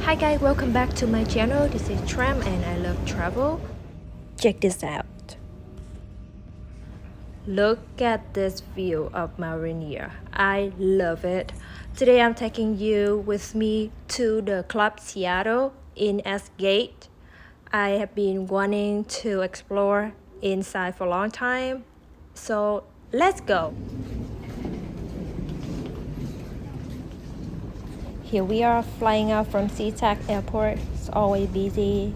Hi guys, welcome back to my channel. This is Tram and I love travel. Check this out. Look at this view of Mount Rainier. I love it. Today I'm taking you with me to the Club Seattle in Gate. I have been wanting to explore inside for a long time. So let's go. Here we are flying out from SeaTac Airport. It's always busy.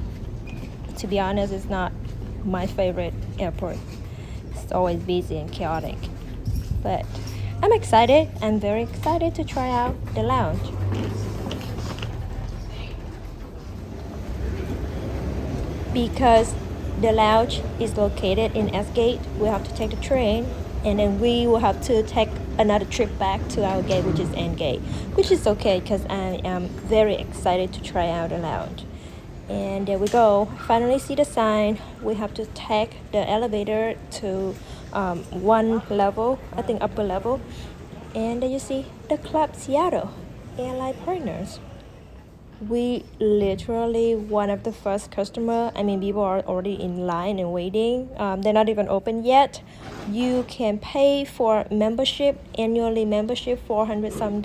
To be honest, it's not my favorite airport. It's always busy and chaotic. But I'm excited. I'm very excited to try out the lounge. Because the lounge is located in Gate, we have to take the train and then we will have to take another trip back to our gate, which is N Gate, which is okay because I am very excited to try out the lounge. And there we go. Finally see the sign. We have to take the elevator to one level, I think upper level. And there you see the Club Seattle Airline Partners. We literally one of the first customer. I mean, people are already in line and waiting. They're not even open yet. You can pay for membership, annually membership, $400 some,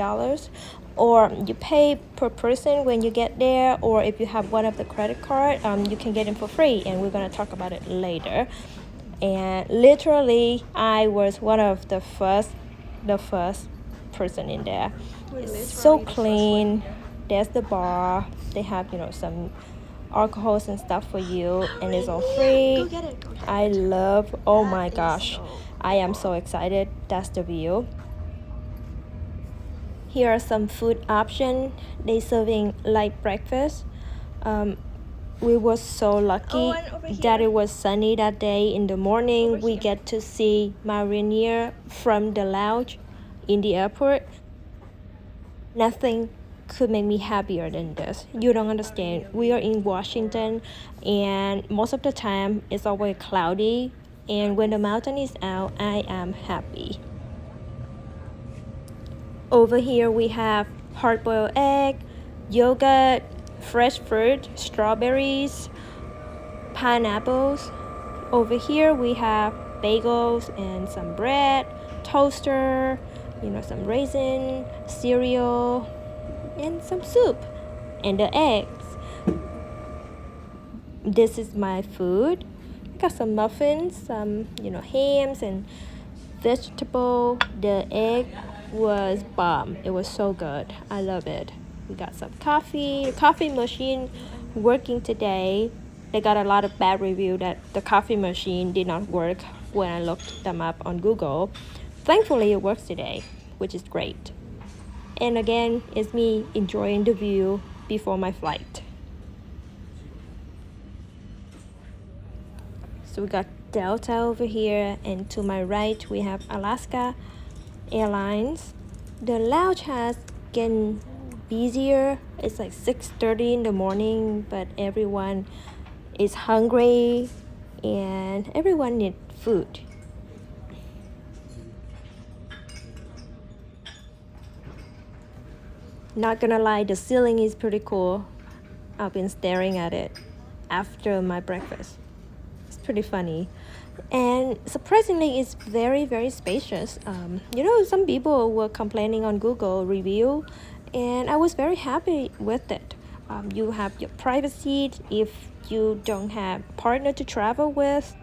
or you pay per person when you get there, or if you have one of the credit card, you can get it for free, and we're gonna talk about it later. And literally, I was one of the first person in there. It's so clean. There's the bar. They have some alcohols and stuff for you, and it's all free. I love. Oh my gosh, I am so excited. That's the view. Here are some food options. They serving light breakfast. We were so lucky that it was sunny that day. In the morning, we get to see Mount Rainier from the lounge in the airport. Nothing could make me happier than this. You don't understand. We are in Washington, and most of the time it's always cloudy. And when the mountain is out, I am happy. Over here we have hard-boiled egg, yogurt, fresh fruit, strawberries, pineapples. Over here we have bagels and some bread, toaster, some raisin, cereal, and some soup, and the eggs. This is my food. Got some muffins, some hams and vegetable. The egg was bomb. It was so good. I love it. We got some coffee. The coffee machine working today. They got a lot of bad review that the coffee machine did not work when I looked them up on Google. Thankfully it works today, which is great. And again, it's me enjoying the view before my flight. So we got Delta over here, and to my right we have Alaska Airlines. The lounge has getting busier. It's like 6:30 in the morning, but everyone is hungry and everyone needs food. Not gonna lie, the ceiling is pretty cool. I've been staring at it after my breakfast. It's pretty funny. And surprisingly, it's very, very spacious. Some people were complaining on Google review, and I was very happy with it. You have your private seat if you don't have a partner to travel with.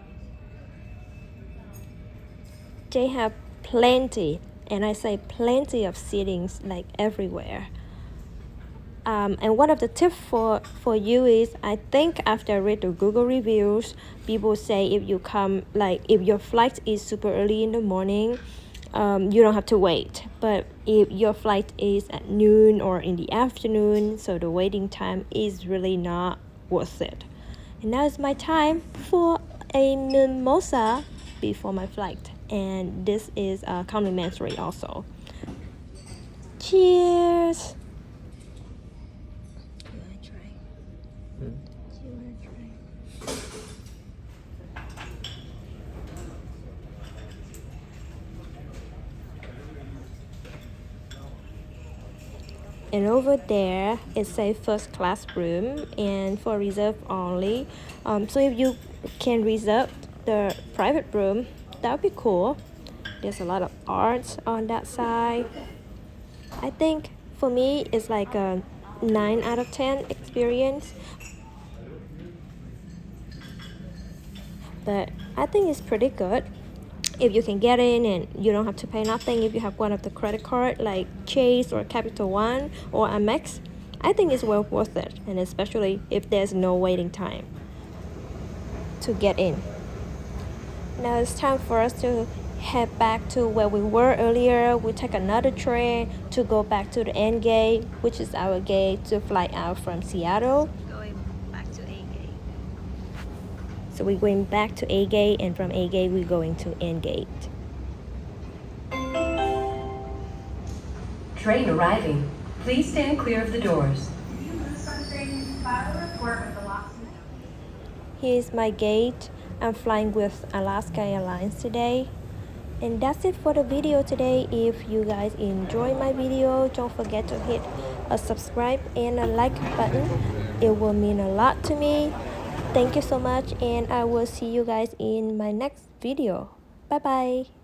They have plenty, and I say plenty of seatings like everywhere. And one of the tips for you is, I think after I read the Google reviews, people say if you come, like if your flight is super early in the morning, you don't have to wait. But if your flight is at noon or in the afternoon, so the waiting time is really not worth it. And now it's my time for a mimosa before my flight. And this is complimentary also. Cheers! And over there it's a first class room and for reserve only. So if you can reserve the private room, that would be cool. There's a lot of art on that side. I think for me it's like a 9 out of 10 experience, but I think it's pretty good if you can get in and you don't have to pay nothing. If you have one of the credit card like Chase or Capital One or Amex, I think it's well worth it, and especially if there's no waiting time to get in. Now it's time for us to head back to where we were earlier. We take another train to go back to the end gate, which is our gate to fly out from Seattle. Going back to A gate. So we're going back to A gate, and from A gate we're going to end gate. Train arriving. Please stand clear of the doors. Here's my gate. I'm flying with Alaska Airlines today. And that's it for the video today. If you guys enjoy my video, don't forget to hit a subscribe and a like button. It will mean a lot to me. Thank you so much, and I will see you guys in my next video. Bye bye.